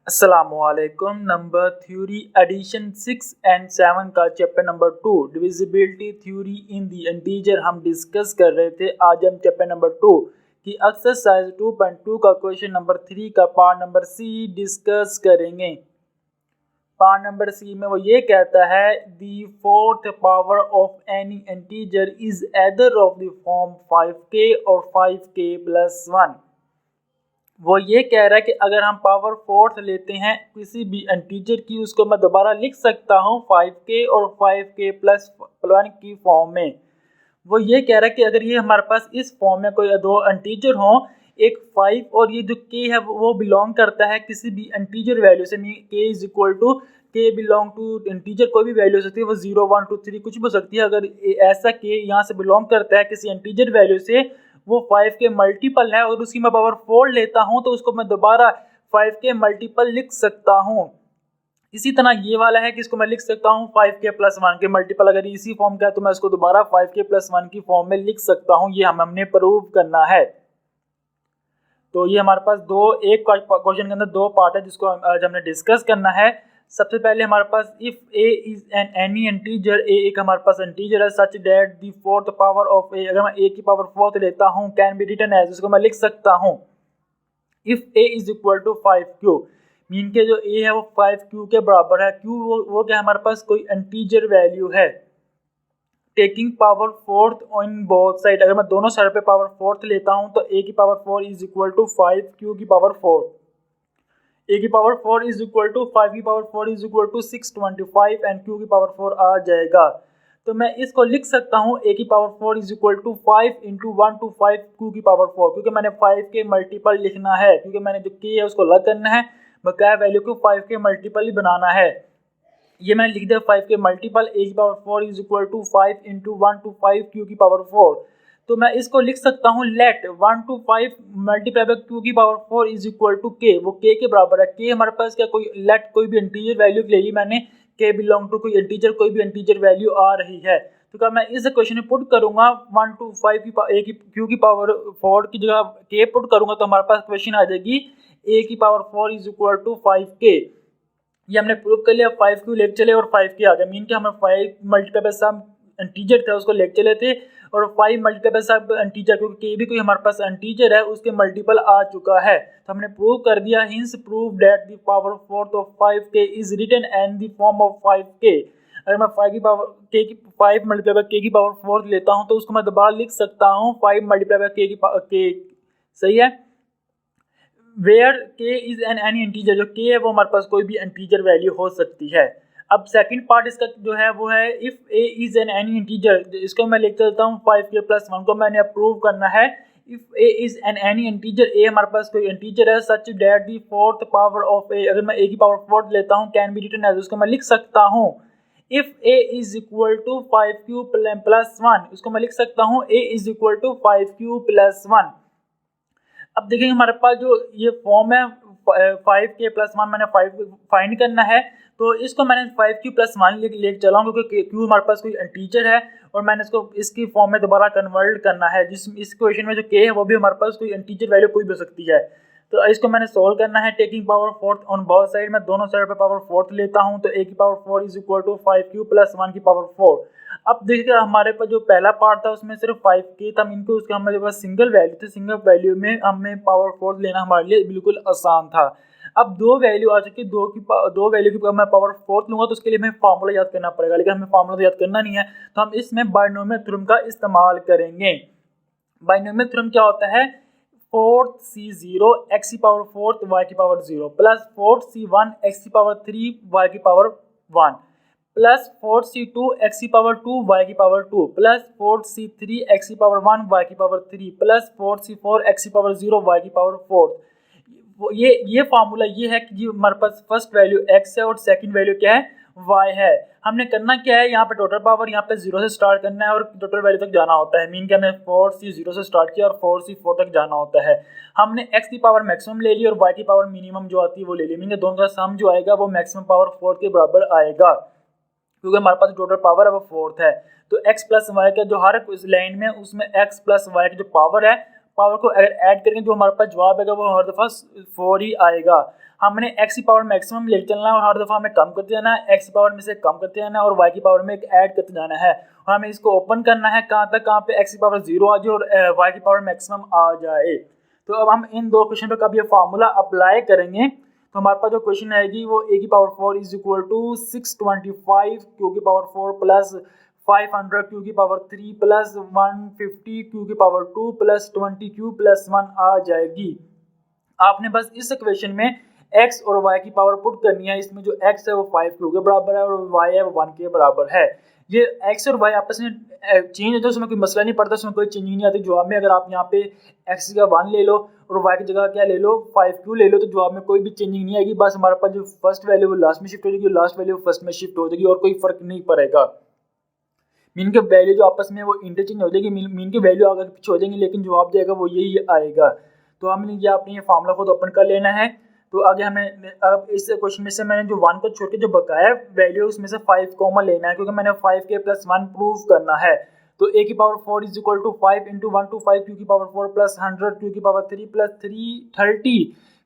अस्सलामुअलैकुम। Number theory addition 6 and 7 का chapter number 2 divisibility theory in the integer हम discuss कर रहे थे। आज हम चैप्टर नंबर 2 की एक्सरसाइज 2.2 का क्वेश्चन नंबर 3 का पार्ट नंबर सी डिस्कस करेंगे। पार्ट नंबर सी में वो ये कहता है the fourth power of any integer is either of the form 5k और 5k प्लस 1। वो ये कह रहा है कि अगर हम पावर फोर्थ लेते हैं किसी भी इंटीजर की, उसको मैं दोबारा लिख सकता हूँ 5k और 5k प्लस 1 की फॉर्म में। वो ये कह रहा है कि अगर ये हमारे पास इस फॉर्म में कोई दो इंटीजर हों, एक 5 और ये जो k है वो बिलोंग करता है किसी भी इंटीजर वैल्यू से। k is equal to k belong to integer, कोई भी वैल्यू हो सकती है, वो 0 1 2 3 कुछ भी हो सकती है। अगर ऐसा k यहाँ से बिलोंग करता है किसी इंटीजर वैल्यू से, वो 5 के मल्टीपल है और उसकी मैं पावर 4 लेता हूँ तो उसको मैं दोबारा 5 के मल्टीपल लिख सकता हूँ। इसी तरह ये वाला है कि इसको मैं लिख सकता हूँ 5k प्लस 1 के मल्टीपल। अगर इसी फॉर्म का है तो मैं इसको दोबारा 5k प्लस 1 की फॉर्म में लिख सकता हूँ। ये हमने प्रूव करना है। तो ये हमारे पास एक क्वेश्चन के अंदर दो पार्ट है जिसको आज हमने डिस्कस करना है। सबसे पहले हमारे पास if a is an any integer, a एक हमारे पास इंटीजर है such that the fourth power of a, अगर मैं a की पावर फोर्थ लेता हूँ, कैन बी रिटन एज, उसको मैं लिख सकता हूँ if a is equal to 5q। Mean के जो a है वो 5q के बराबर है। q वो क्या हमारे पास कोई इंटीजर वैल्यू है। Taking power fourth on both side, अगर मैं दोनों साइड पे पावर फोर्थ लेता हूं तो a की power 4 is equal to 5 q की पावर 4, a की पावर 4 इज इक्वल टू 5 की power 4 is equal to 625 and q की पावर 4 आ जाएगा। तो मैं इसको लिख सकता हूं a की power 4 is equal to 5 into 1 two 5 q की पावर 4, क्योंकि मैंने 5 के मल्टीपल लिखना है, क्योंकि मैंने जो k है उसको अलग करना है, बकाया वैल्यू को 5 के मल्टीपल ही बनाना है। ये मैंने लिख दिया 5 के मल्टीपल a की power 4 is equal to 5 into 1 two 5 q की पावर 4। तो मैं इसको लिख सकता हूँ let 1 two 5 multiply by q की power 4 is equal to k। वो k के बराबर है। k हमारे पास क्या, कोई लेट कोई भी इंटीजर वैल्यू ले ली मैंने, k बिलोंग टू कोई इंटीजर, कोई भी इंटीजर वैल्यू आ रही है। तो क्या मैं इस क्वेश्चन में पुट करूंगा 1 टू 5 की a की q की पावर 4 की जगह k पुट करूंगा तो हमारे पास क्वेश्चन आ जाएगी a की power 4 is equal to 5k। ये हमने प्रूव कर लिया। 5q लेके चले और 5k आ गया। मीन के हमें 5 मल्टीप्लाई बाय सम इंटीजर था उसको लेके चले थे और 5 मल्टीप्लाई बाय सब इंटीजर, क्योंकि k भी कोई हमारे पास इंटीजर है, उसके मल्टीपल आ चुका है। तो हमने प्रूव कर दिया। Hence prove that the power fourth of 5k is written and the form of 5k। अगर मैं 5 की पावर k की 5 मल्टीप्लाई बाय k की पावर 4 लेता हूं तो उसको मैं दोबारा लिख सकता हूं 5 मल्टीप्लाई बाय k की पावर k। सही है। Where k is an any integer, जो k है वो हमारे पास कोई भी इंटीजर वैल्यू हो सकती है। अब सेकंड पार्ट इसका जो है वो है if a is an any integer, इसको मैं लिख चलता हूँ 5k प्लस 1 को मैंने अप्रूव करना है। If a is an any integer, a हमारे पास कोई इंटीजर है such that the fourth power of a, अगर मैं a की पावर 4 लेता हूँ कैन बी रिटन एज, उसको मैं लिख सकता हूँ if a is equal to 5q plus 1, उसको मैं लिख सकता हूँ a is equal to 5q plus 1। अब देखेंगे हमारे पास जो ये फॉर्म है 5k प्लस 1 मैंने 5 फाइंड करना है, तो इसको मैंने 5q प्लस 1 लेके चला हूँ क्योंकि q हमारे पास कोई इंटीजर है और मैंने इसको इसकी फॉर्म में दोबारा कन्वर्ट करना है। जिस इस क्वेश्चन में जो k है वो भी हमारे पास कोई इंटीजर वैल्यू कोई भी हो सकती है। तो इसको मैंने सोल्व करना है। Taking power fourth on both side, मैं दोनों साइड पे पावर फोर्थ लेता हूँ तो a की power 4 is equal to 5q plus 1 की पावर 4। अब देखिए हमारे पास जो पहला पार्ट था उसमें सिर्फ 5k था, इनको उसके हमारे पास सिंगल वैल्यू थे, सिंगल वैल्यू में हमें पावर 4 लेना हमारे लिए बिल्कुल आसान था। अब दो वैल्यू आ चुकी, दो वैल्यू की मैं पावर 4 लूंगा तो उसके लिए हमें फार्मूला याद करना पड़ेगा, लेकिन हमें फार्मूला याद करना नहीं है तो हम इसमें बायनोमियल थ्योरम का इस्तेमाल करेंगे। बायनोमियल थ्योरम क्या होता है, 4c0 x की पावर 4 y की पावर 0 प्लस 4c1 x की पावर 3 y की पावर 1 प्लस 4c2 x की पावर 2 y की पावर 2 प्लस 4c3 x की पावर 1 y की पावर 3 प्लस 4c4 x की पावर 0 y की पावर 4। ये फार्मूला ये है कि हमारे पास फर्स्ट वैल्यू x है और सेकंड वैल्यू क्या है, y है। हमने करना क्या है, यहाँ पे टोटल पावर यहाँ पे 0 से स्टार्ट करना है और टोटल वैल्यू तक जाना होता है। मीन कि हमें 4c 0 से स्टार्ट किया और 4c 4 तक जाना होता है। हमने x की पावर मैक्सिमम ले ली और y की पावर मिनिमम जो आती है वो ले ली। मीन कि दोनों का सम जो आएगा वो मैक्सिमम पावर 4 के बराबर आएगा, क्योंकि हमारे पास टोटल पावर है वो 4 है। तो x प्लस वाई का जो हर इस लाइन में उसमें x प्लस वाई की जो पावर है, पावर को अगर ऐड करेंगे तो हमारे पास जवाब आएगा वो हर दफ़ा 4 ही आएगा। हमने x की पावर मैक्सिमम ले चलना है और हर दफ़ा हमें कम करते जाना है, x की पावर में से कम करते जाना है और y की पावर में एक ऐड करते जाना है और हमें इसको ओपन करना है कहाँ तक, कहाँ पे x की पावर 0 आ जाए और y की पावर मैक्सिमम आ जाए। तो अब हम इन दो क्वेश्चन पे कब ये फार्मूला अप्लाई करेंगे तो हमारे पास जो क्वेश्चन आएगी वो a की power 4 is equal to 625 q की पावर 4 प्लस 500 q की पावर 3 प्लस 150 q की पावर 2 प्लस 20 q प्लस 1 आ जाएगी। आपने बस इस इक्वेशन में x और y की पावर पुट करनी है। इसमें जो x है वो 5q के बराबर है और y है वो 1 के बराबर है। ये x और y आपस में चेंज होता है, उसमें कोई मसला नहीं पड़ता, उसमें कोई चेंजिंग नहीं आती। जवाब में अगर आप यहाँ पे x की जगह 1 ले लो और y की जगह क्या ले लो 5q ले लो तो जवाब में कोई भी चेंजिंग नहीं आएगी। बस हमारे पास जो फर्स्ट वैल्यू वो लास्ट में शिफ्ट हो जाएगी और लास्ट वैल्यू फर्स्ट में शिफ्ट हो जाएगी और कोई फर्क नहीं पड़ेगा। मीन के वैल्यू जो आपस में वो इंटरचेंज हो जाएगी, मीन की वैल्यू आगे पीछे हो जाएंगी लेकिन जवाब जाएगा वो यही आएगा। तो हमने ये अपने ये फार्मूला खुद ओपन कर लेना है। तो आगे हमें अब इस क्वेश्चन में से मैंने जो 1 को छोड़ के जो बकाया वैल्यू उसमें से 5 कॉमन लेना है क्योंकि मैंने 5k प्लस 1 प्रूव करना है। तो a की power 4 is equal to 5 into 1 two 5 q की पावर 4 प्लस 100 q की power 3 plus 330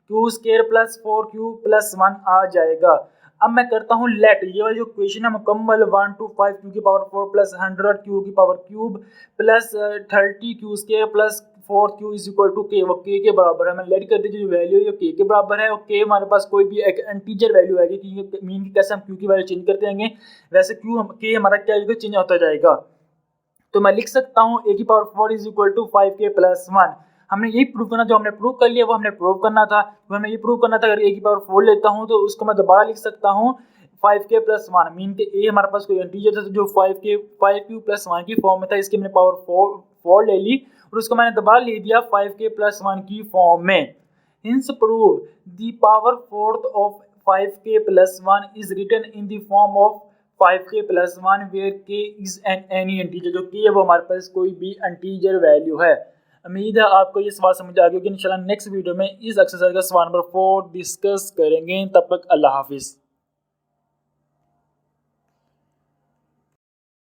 q square plus 4q plus 1 आ जाएगा। अब मैं करता हूँ लेट, ये वाली जो क्वेश्चन है मुकम्मल 1 टू 5 q की पावर 4 प्लस 100 q की power cube plus 30 q square plus 4q is equal to k, वो k के बराबर है। मैं लेट कर दीजिए जो वैल्यू है k के बराबर है और k हमारे पास कोई भी एक इंटीजर वैल्यू आएगी क्योंकि मीन की कैसे हम q की वैल्यू चेंज करते जाएंगे वैसे k हमारा क्या आएगा चेंज होता जाएगा। तो मैं लिख सकता हूँ a की power 4 is equal to 5k plus 1। हमने यही प्रूव करना, जो हमने प्रूव कर लिया वो हमने प्रूव करना था। तो हमें ये प्रूव करना था अगर a की पावर 4 लेता हूँ तो उसको मैं दोबारा लिख सकता हूँ 5k प्लस 1। मीन के a हमारे पास कोई इंटीजर था जो 5q प्लस 1 की फॉर्म में था, इसकी मैंने पावर 4 ले ली और उसको मैंने दोबारा ले दिया 5k प्लस 1 की फॉर्म में। Hence prove the power fourth of 5k plus 1 is written in the form of 5k plus 1 where k is an any integer. जो k है वो हमारे पास कोई भी इंटीजर वैल्यू है। उम्मीद है आपको ये सवाल समझ आ गया कि इंशाल्लाह नेक्स्ट वीडियो में इस एक्सरसाइज का सवाल नंबर 4 डिस्कस करेंगे। तब तक अल्लाह हाफिज़।